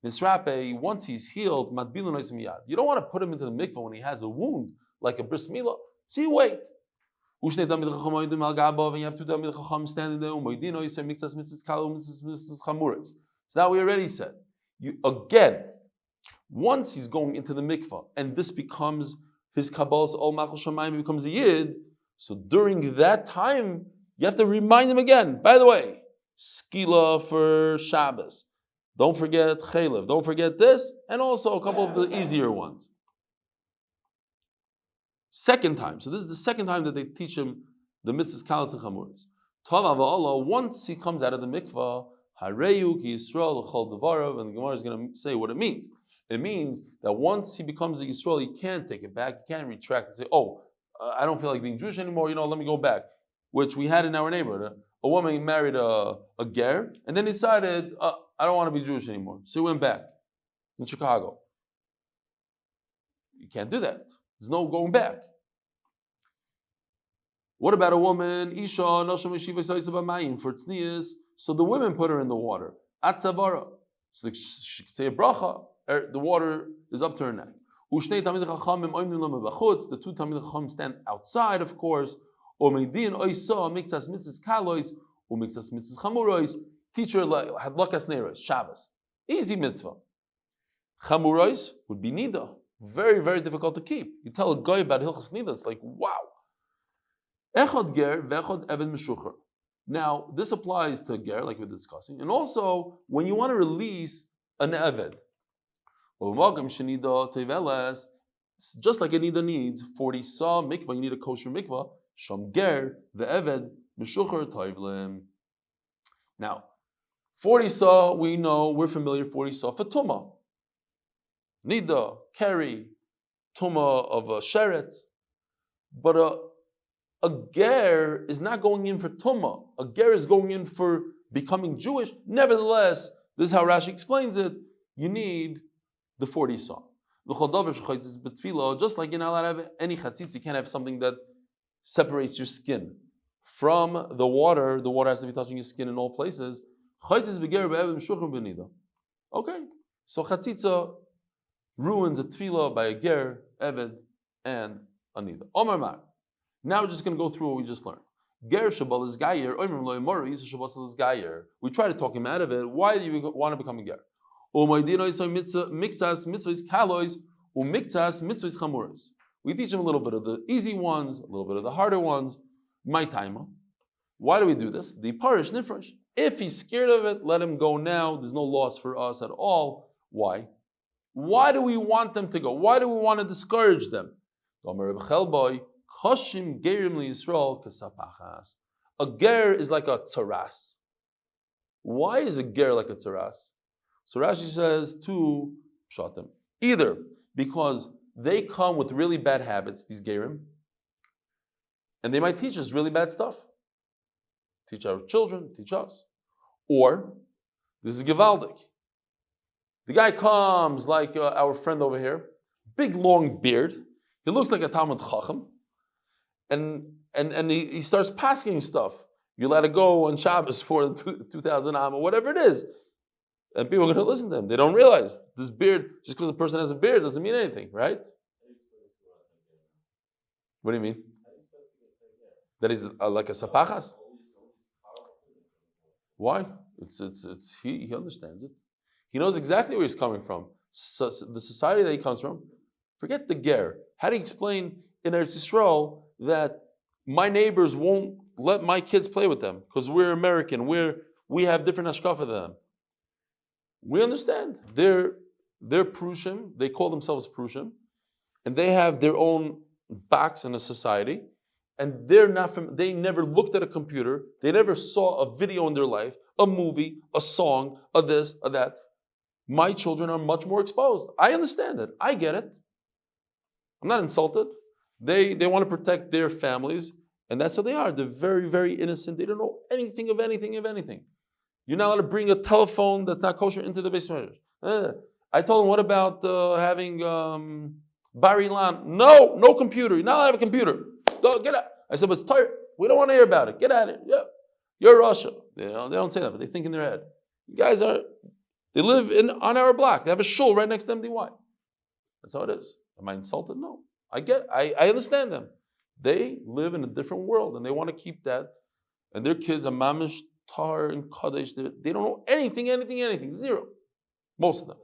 Nisrape, once he's healed, matbilun oisim miyad. You don't want to put him into the mikvah when he has a wound like a bris milah. So you wait. And you have two Talmid Chacham standing there. So now we already said, again, once he's going into the mikvah, and this becomes his kabbalah's all machal shamayim, becomes a yid. So during that time, you have to remind him again. By the way, segulah for Shabbos. Don't forget chaylev. Don't forget this, and also a couple of the easier ones. Second time. So this is the second time that they teach him the mitzvahs kalas and chamuras. Once he comes out of the mikvah, hareyu ki Yisrael l'chol devarav, and the Gemara is going to say what it means. It means that once he becomes a Yisrael, he can't take it back. He can't retract and say, I don't feel like being Jewish anymore. Let me go back. Which we had in our neighborhood. A woman married a ger, and then decided, I don't want to be Jewish anymore. So he went back in Chicago. You can't do that. There's no going back. What about a woman? Isha, Nosham Yeshiva for tznius. So the women put her in the water. Atzavara. So she could say a bracha. The water is up to her neck. The two Talmid Chacham stand outside, of course. Teacher Hatzlacha Neiros, Shabbos. Easy mitzvah. Chamuros would be nida. Very, very difficult to keep. You tell a guy about Hilchas Nida, it's like, wow. Echad ger ve'echad eved meshucher. Now, this applies to ger, like we're discussing, and also when you want to release an eved. Just like a nida needs 40 saw mikvah, you need a kosher mikvah. Sham ger ve'eved meshucher toivlim. Now, 40 saw, we know, we're familiar, 40 saw for tumah. Nida, carry, tumah of a sheret. But a ger is not going in for tumah. A ger is going in for becoming Jewish. Nevertheless, this is how Rashi explains it. You need the 40 saw. Just like you're not allowed to have any chatzitz, you can't have something that separates your skin from the water. The water has to be touching your skin in all places. Okay, so chatzitza ruins a tefillah by a ger, eved, and a nida. Omar Mar. Now we're just going to go through what we just learned. Ger shabal is gayer, oimrim lo yemori, so shabal is gayer. We try to talk him out of it. Why do you want to become a ger? Mixas mitzvahs kalois, umiktas mitzvahs chamuras. We teach him a little bit of the easy ones, a little bit of the harder ones. My timer. Why do we do this? The parish nifresh. If he's scared of it, let him go now. There's no loss for us at all. Why? Why do we want them to go? Why do we want to discourage them? A ger is like a tzaras. Why is a ger like a tzaras? So Rashi says two pshatim. Either because they come with really bad habits, these gerim, and they might teach us really bad stuff. Teach our children, teach us. Or, this is Givaldik. The guy comes like our friend over here, big long beard. He looks like a Talmud Chacham. And he starts pasking stuff. You let it go on Shabbos for 2,000 Am or whatever it is. And people are going to listen to him. They don't realize this beard, just because a person has a beard doesn't mean anything, right? What do you mean? That he's like a sapachas? Why? He understands it. He knows exactly where he's coming from. So, the society that he comes from, forget the ger. How do you explain in Eretz Yisrael that my neighbors won't let my kids play with them because we're American, we have different hashkafa than them? We understand. They're Prushim, they call themselves Prushim, and they have their own box in a society, and they never looked at a computer, they never saw a video in their life, a movie, a song, a this, a that. My children are much more exposed. I understand it. I get it. I'm not insulted. They want to protect their families, and that's how they are. They're very, very innocent. They don't know anything of anything of anything. You're not allowed to bring a telephone that's not kosher into the basement. I told him, what about having Bar Ilan? No computer. You're not allowed to have a computer. Go, get out. I said, but it's tired. We don't want to hear about it. Get out of here. Yeah. You're Russia. They don't say that, but they think in their head. You guys they live on our block. They have a shul right next to MDY. That's how it is. Am I insulted? No. I understand them. They live in a different world and they want to keep that. And their kids are mamish, tar, and kaddish. They don't know anything. Zero. Most of them.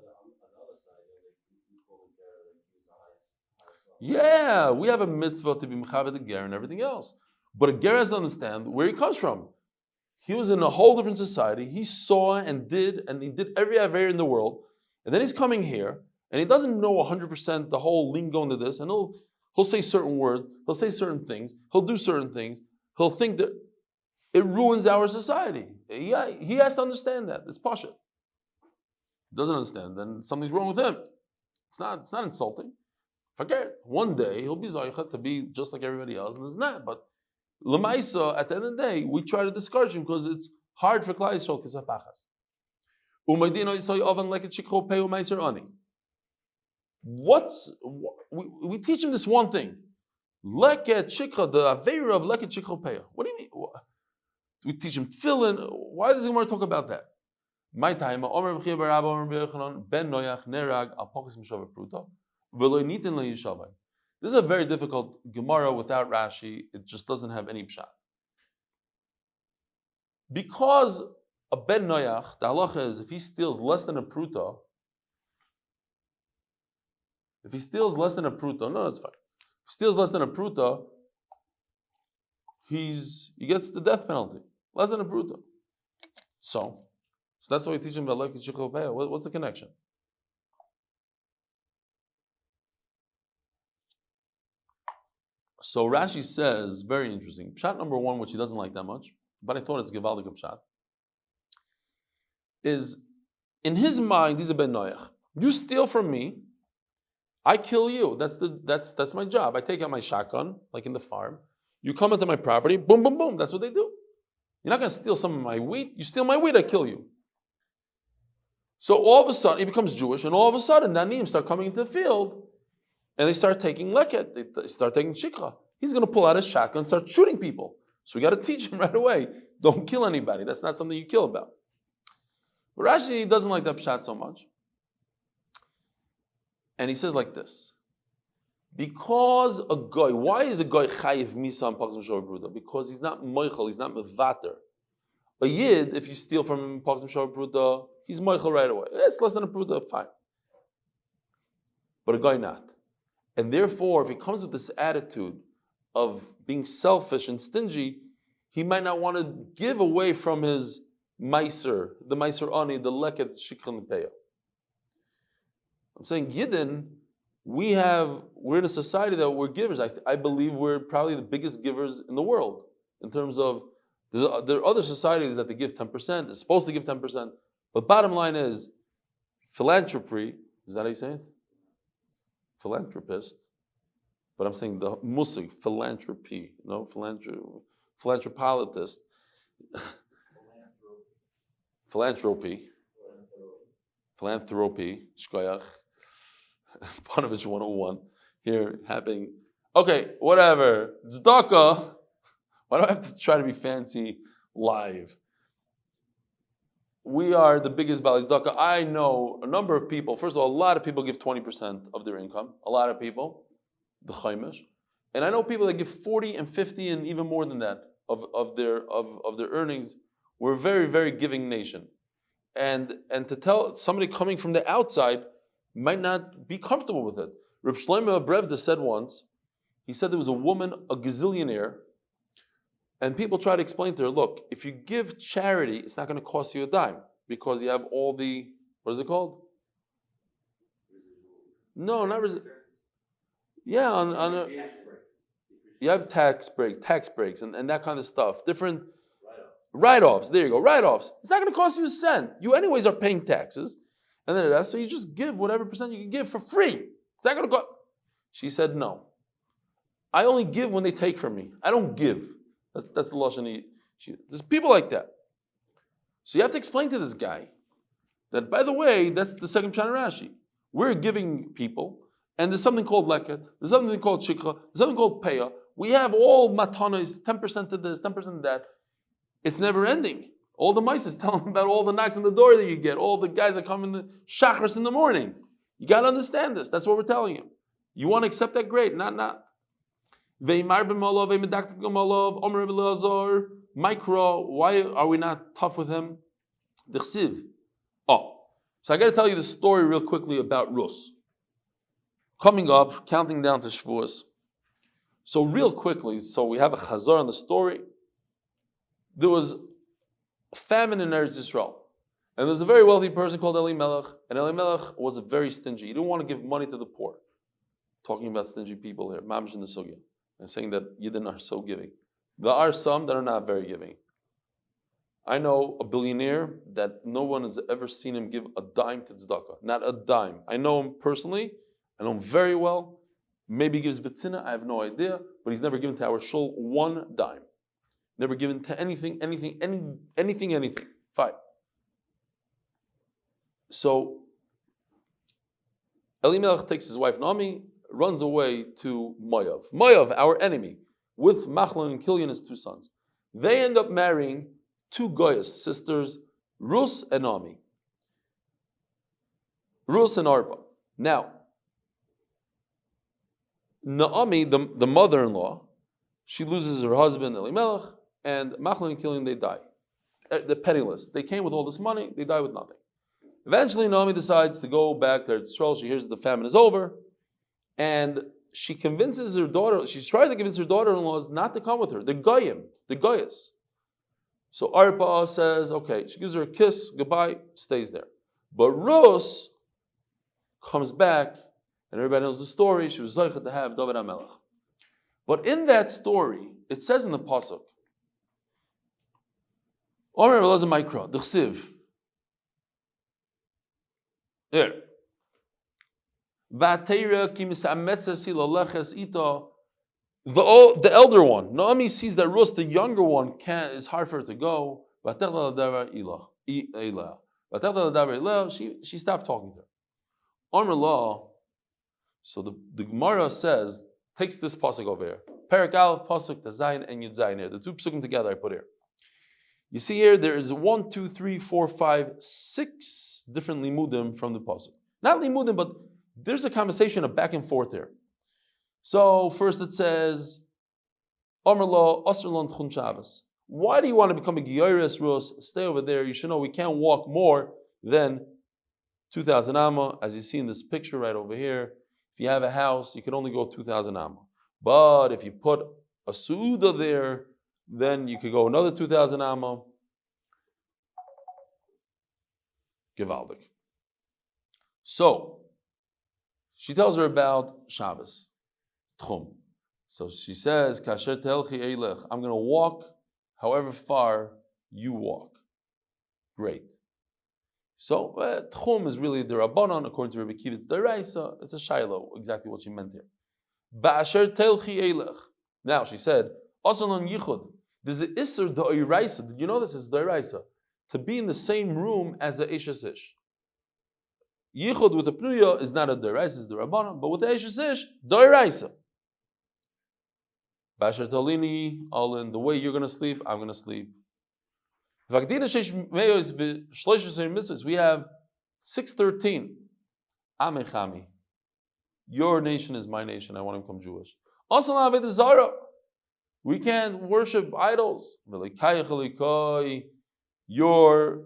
Yeah, we have a mitzvah to be mechaber the ger and everything else. But a ger has to understand where he comes from. He was in a whole different society. He saw and he did every aver in the world. And then he's coming here, and he doesn't know 100% the whole lingo into this, and he'll say certain words, he'll say certain things, he'll do certain things, he'll think that it ruins our society. He has to understand that. It's pasha. He doesn't understand, then something's wrong with him. It's not insulting. Forget. One day he'll be zaycha to be just like everybody else, and it's not. But Lamaisa, at the end of the day, we try to discourage him because it's hard for Klal Yisrael kisapachas. We teach him this one thing. Leket shikha, the avera of leket shikha peya. What do you mean? We teach him tefillin. Why does the Gemara talk about that? My time, ben noyach nerag al pochis mishav pruta v'lo nitin lo yishavai. This is a very difficult Gemara without Rashi. It just doesn't have any pshat. Because a ben noyach, the halacha is if he steals less than a pruta, no, that's fine. If he steals less than a pruta, he gets the death penalty. Less than a pruta. So that's why we teach him about leket shikha peya. What's the connection? So Rashi says, very interesting. Pshat number one, which he doesn't like that much, but I thought it's Givaldik Pshat, is in his mind, he's a ben noyach. You steal from me, I kill you. That's my job. I take out my shotgun, like in the farm. You come into my property, boom, boom, boom. That's what they do. You're not going to steal some of my wheat. You steal my wheat, I kill you. So all of a sudden, he becomes Jewish, and all of a sudden, Nanim start coming into the field, and they start taking leket, they start taking shikha. He's going to pull out his shotgun and start shooting people. So we got to teach him right away, don't kill anybody. That's not something you kill about. But Rashi doesn't like that pshat so much. And he says like this. Because a guy, why is a guy chayiv misa and pachzim shor bruta? Because he's not moichel, he's not mevater. A yid, if you steal from him pachzim shor bruta, he's moichel right away. It's less than a bruta, fine. But a guy not. And therefore, if he comes with this attitude of being selfish and stingy, he might not want to give away from his meiser, the meiser ani, the leket shikhan peya. I'm saying Yidden, we're in a society that we're givers. I believe we're probably the biggest givers in the world in terms of, there are other societies that they give 10%, they're supposed to give 10%, but bottom line is, Philanthropy, is that how you say it? Philanthropist. But I'm saying the musig, philanthropy, no philanthropologist. Philanthropy, shkoyach, Panovich 101, here happening. Okay, whatever, tzedakah, why do I have to try to be fancy live? We are the biggest Bali tzedakah. I know a number of people, first of all, a lot of people give 20% of their income, a lot of people, the chaimish, and I know people that give 40 and 50 and even more than that of their earnings. We're a very, very giving nation. And to tell somebody coming from the outside might not be comfortable with it. Reb Shlomo Brevda said once, he said there was a woman, a gazillionaire, and people try to explain to her, look, if you give charity, it's not going to cost you a dime because you have all the, what is it called? No, not yeah, you have tax breaks and that kind of stuff. Different write-offs. There you go, write-offs. It's not going to cost you a cent. You anyways are paying taxes. And then so you just give whatever percent you can give for free. It's not going to cost. She said, no. I only give when they take from me. I don't give. That's the lashon. There's people like that. So you have to explain to this guy that, by the way, that's the second Pshat Rashi. We're giving people, and there's something called leket, there's something called shikha, there's something called peah. We have all matanos, 10% of this, 10% of that. It's never ending. All the mice tell them about all the knocks on the door that you get, all the guys that come in the shachris in the morning. You got to understand this. That's what we're telling him. You want to accept that? Great. Not. Micro, why are we not tough with him? Oh, so I got to tell you the story real quickly about Rus. Coming up, counting down to Shavuos. So real quickly, so we have a chazar in the story. There was a famine in Eretz Yisrael. And there's a very wealthy person called Eli Melech. And Eli Melech was very stingy. He didn't want to give money to the poor. Talking about stingy people here, mamish in the sugya, and saying that Yidden are so giving. There are some that are not very giving. I know a billionaire that no one has ever seen him give a dime to tzedakah. Not a dime. I know him personally. I know him very well. Maybe he gives betzina. I have no idea. But he's never given to our shul one dime. Never given to anything. Fine. So Eli Melech takes his wife Naomi, runs away to Moav. Moav, our enemy, with Machlon and Killian, his two sons. They end up marrying two Goyas, sisters, Rus and Naomi. Rus and Arba. Now, Naomi, the mother-in-law, she loses her husband, Eli Melech, and Machlon and Killian, they die. They're penniless. They came with all this money, they die with nothing. Eventually, Naomi decides to go back to Eretz Yisrael. She hears that the famine is over, and she convinces her daughter, she's trying to convince her daughter-in-laws not to come with her. The Goyim, the Goyas. So Arpa says, okay, she gives her a kiss, goodbye, stays there. But Rus comes back, and everybody knows the story. She was Zechus to have David HaMelech. But in that story, it says in the Pasuk, Omer Elazar Mikra, D'chsiv. Here. The elder one, Naomi sees that Rus, the younger one, is hard for her to go. She stopped talking to her. Amr law. So the Gemara says, takes this pasuk over here. Perak Aleph, pasuk Tazayin and Yud Zayin here. The two pasukim together I put here. You see here, there is 1, 2, 3, 4, 5, 6 different limudim from the pasuk. Not limudim, but there's a conversation of back and forth here. So first it says, Amr lo asr lo n'tchun Shabbos. Why do you want to become a Giyaris Rus? Stay over there. You should know we can't walk more than 2,000 amma. As you see in this picture right over here, if you have a house, you can only go 2,000 amma. But if you put a suuda there, then you could go another 2,000 amma. Givaldik. So, she tells her about Shabbos. Tchum. So she says, Kasher telchi eilech, I'm going to walk however far you walk. Great. So tchum is really the Rabbanon, according to Rabbi Kiva, it's deraisa. It's a shiloh, exactly what she meant here. Ba'asher telchi elech. Now she said, Asalon yichud. There's an isser da'iraisa. Did you know this is da'iraisa? To be in the same room as the Eishes Ish. Yichud with the pnuya is not a da'iraisa, it's the Rabbanon, but with the Eishes Ish, da'iraisa. Ba'asher talini, Alin, the way you're going to sleep, I'm going to sleep. We have 613. Amechami. Your nation is my nation. I want to become Jewish. We can't worship idols. Your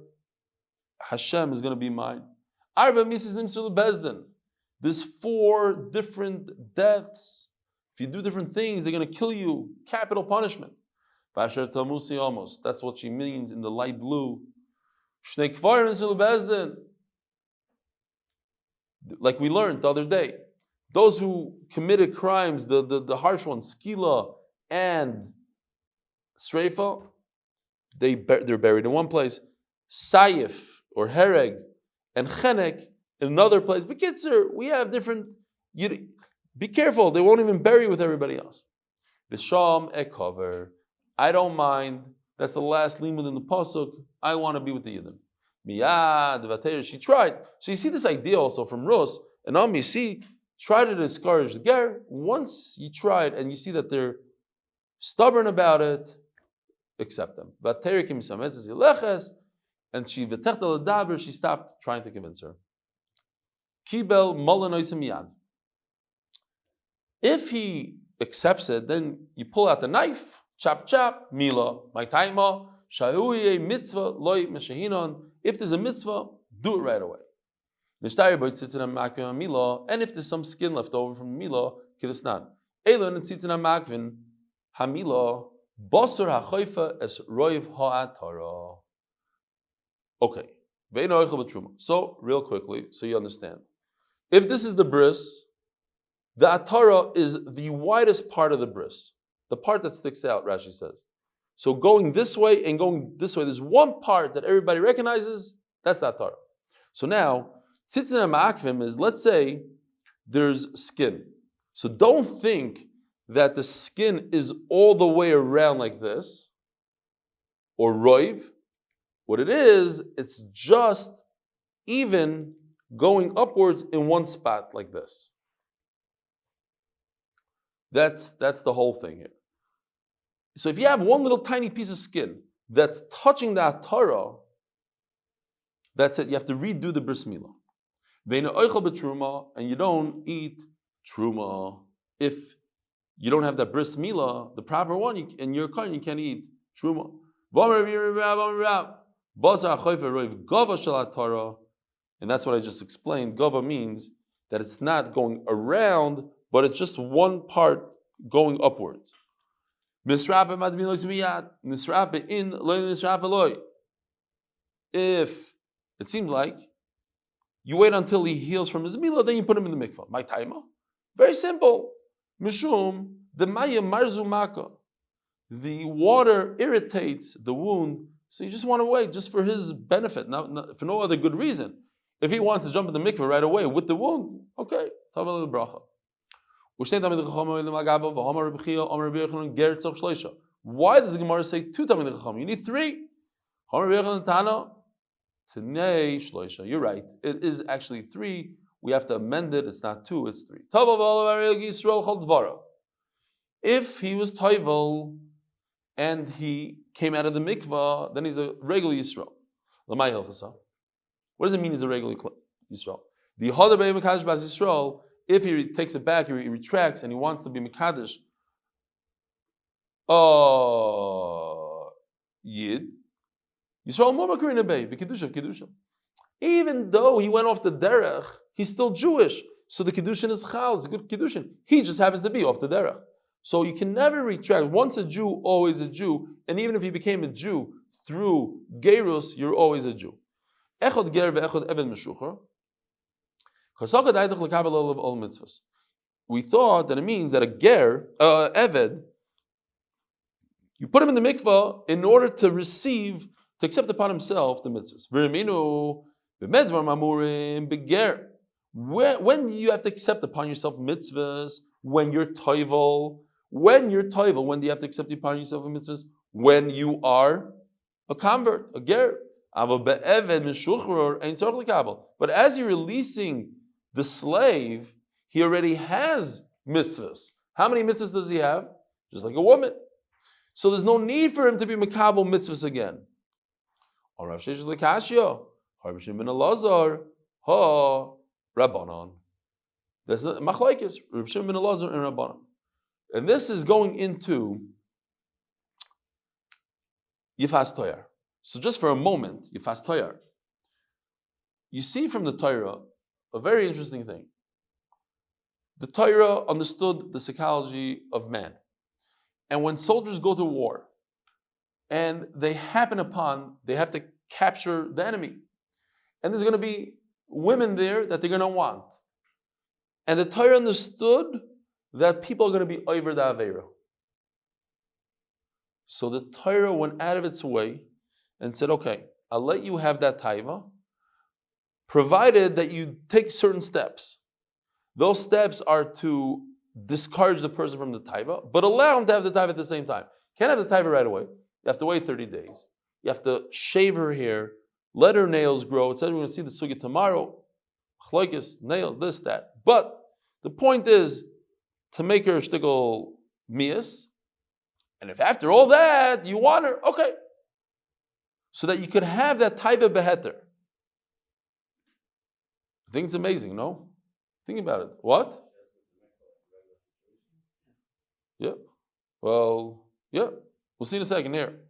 Hashem is going to be mine. There's 4 different deaths. If you do different things, they're going to kill you. Capital punishment. That's what she means in the light blue. Like we learned the other day, those who committed crimes, the harsh ones, skila and sreifa, they're buried in one place. Sayif or hereg and chenek in another place. But Kitzer, we have different. Be careful; they won't even bury with everybody else. V'sham ekover. I don't mind. That's the last limud in the pasuk. I want to be with the Yidden. Miyad v'ateiru. She tried. So you see this idea also from Rus and you see, try to discourage the ger. Once you tried and you see that they're stubborn about it, accept them. V'ateiru kimisametzes yileches, and she v'techta l'daber. She stopped trying to convince her. Kibel malanois miyad. If he accepts it, then you pull out the knife. Chop, chop, mila, my taima, shayuye mitzvah, loy meshahinon. If there's a mitzvah, do it right away. And if there's some skin left over from the mila, kidasnan. Elon and tzitzina makvin, hamila, basur hachoifa es roiv ha'atara. Okay. So, real quickly, so you understand. If this is the bris, the atara is the widest part of the bris. The part that sticks out, Rashi says. So going this way and going this way, there's one part that everybody recognizes, that's the Torah. So now, tzitzin ma'akvim is, let's say, there's skin. So don't think that the skin is all the way around like this, or roiv. What it is, it's just even going upwards in one spot like this. That's the whole thing here. So if you have one little tiny piece of skin that's touching that Torah, that's it. You have to redo the bris milah. And you don't eat truma. If you don't have that bris milah, the proper one, in your kind, you can't eat truma. And that's what I just explained. Gava means that it's not going around, but it's just one part going upwards. If it seems like you wait until he heals from his milah, then you put him in the mikvah. My taima? Very simple. Mishum, the maya marzu maka. The water irritates the wound, so you just want to wait, just for his benefit, not for no other good reason. If he wants to jump in the mikvah right away with the wound, okay. Tavel bracha. Why does the Gemara say 2 Talmidei Chacham? You need 3. You're right. It is actually 3. We have to amend it. It's not 2, it's 3. If he was toivel and he came out of the mikvah, then he's a regular Yisrael. What does it mean he's a regular Yisrael? The Hadar Be'em Mekadosh Bas Yisrael, if he takes it back, he retracts, and he wants to be Mekadosh Yid, Yisrael Momakrin Abei, B'Kedusha of Kedusha. Even though he went off the derech, he's still Jewish. So the Kedushin is Chal, it's a good Kedushin. He just happens to be off the derech. So you can never retract. Once a Jew, always a Jew. And even if you became a Jew through Gerus, you're always a Jew. Echad ger ve'echad eved meshucher. We thought that it means that a ger, eved, you put him in the mikvah in order to accept upon himself the mitzvahs. B'medvar mamurim beger. When you have to accept upon yourself mitzvahs, when you're toivel, when do you have to accept upon yourself mitzvahs? When you are a convert, a ger. But as you're releasing the slave, he already has mitzvahs. How many mitzvahs does he have? Just like a woman. So there's no need for him to be makabel mitzvahs again. There's machlokes, Reb Shimon ben Elazar and Rabbanan. And this is going into Yifas Toyar. So just for a moment, Yifas Toyar. You see from the Torah a very interesting thing. The Torah understood the psychology of man. And when soldiers go to war, and they have to capture the enemy. And there's going to be women there that they're going to want. And the Torah understood that people are going to be over the Aveira. So the Torah went out of its way and said, okay, I'll let you have that taiva, provided that you take certain steps. Those steps are to discourage the person from the taiva, but allow him to have the taiva at the same time. Can't have the taiva right away. You have to wait 30 days. You have to shave her hair, let her nails grow. It says we're going to see the sugya tomorrow. Chlokes, nails, this, that. But the point is to make her shtickle mias. And if after all that you want her, okay. So that you could have that taiva beheter. I think it's amazing, no? Think about it. What? Yeah. Well, yeah. We'll see in a second here.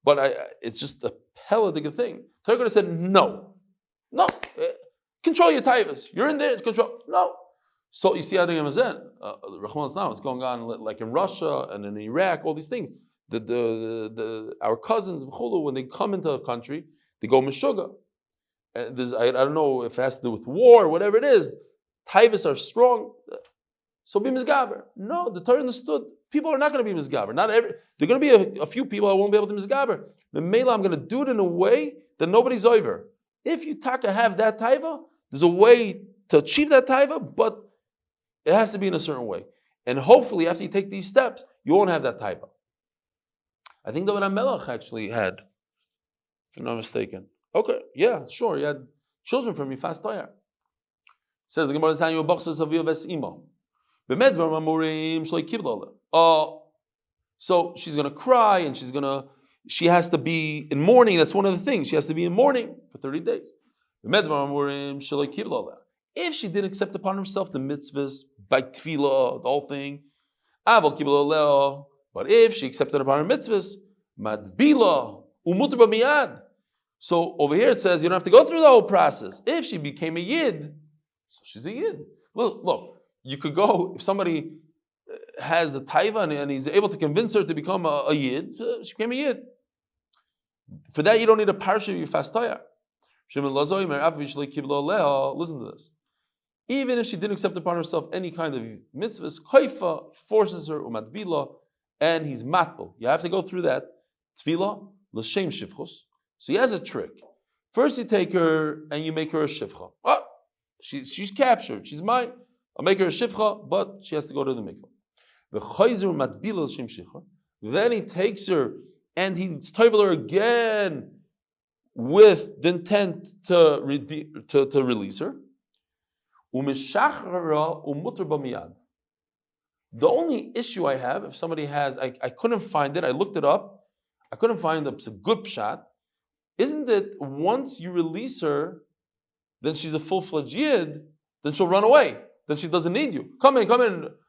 But it's just a pelagic thing. Torah could have said, no. Control your taivas. You're in there, it's control. No. So you see how Rachman it's going on like in Russia and in Iraq, all these things. Our cousins, when they come into a country, they go meshuga. And I don't know if it has to do with war or whatever it is. Taivas are strong. So be misgaber. No, the Torah understood. People are not going to be misgaber. There are going to be a few people that won't be able to misgaber. The Mela, I'm going to do it in a way that nobody's over. If you taka have that taiva, there's a way to achieve that taiva, but it has to be in a certain way. And hopefully, after you take these steps, you won't have that taiva. I think David HaMelech actually had, if I'm not mistaken. Okay, yeah, sure. He had children from Yifas Toyar. Says the Gemara in Tanya, Voch says Aviyah ves Imo. So she's going to cry and she has to be in mourning. That's one of the things. She has to be in mourning for 30 days. If she didn't accept upon herself the mitzvahs, by tefillah, the whole thing, but if she accepted upon her mitzvahs, madbila, umutra miyad. So over here it says you don't have to go through the whole process. If she became a yid, so she's a yid. Look. You could go, if somebody has a taiva and he's able to convince her to become a yid, she became a yid. For that, you don't need a parsha of Yifas Toyar. Listen to this. Even if she didn't accept upon herself any kind of mitzvahs, kaifa forces her, umatbila, and he's matbel. You have to go through that. Tefillah, l'shem shivchus. So he has a trick. First you take her and you make her a shivcha. Oh, she's captured, she's mine. I'll make her a shivcha, but she has to go to the mikvah. Then he takes her and he's toivel her again with the intent to release her. The only issue I have, if somebody has, I couldn't find it, I looked it up, I couldn't find it's a good pshat, isn't that once you release her, then she's a full-fledged yid, then she'll run away. Then she doesn't need you. Come in,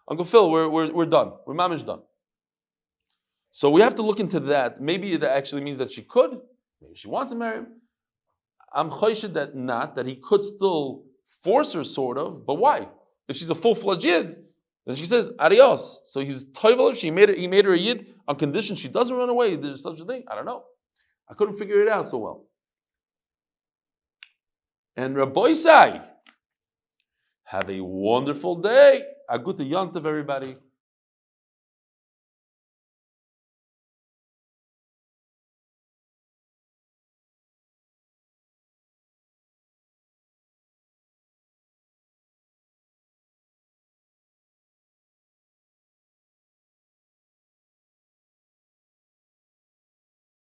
Uncle Phil, we're done. We're mamish done. So we have to look into that. Maybe that actually means that she could. Maybe she wants to marry him. I'm choshid that he could still force her, sort of, but why? If she's a full-fledged yid, then she says, adios. So he's toivel her, he made her a yid on condition she doesn't run away. There's such a thing. I don't know. I couldn't figure it out so well. And Rabbi Sai, have a wonderful day. A good yontiv, everybody.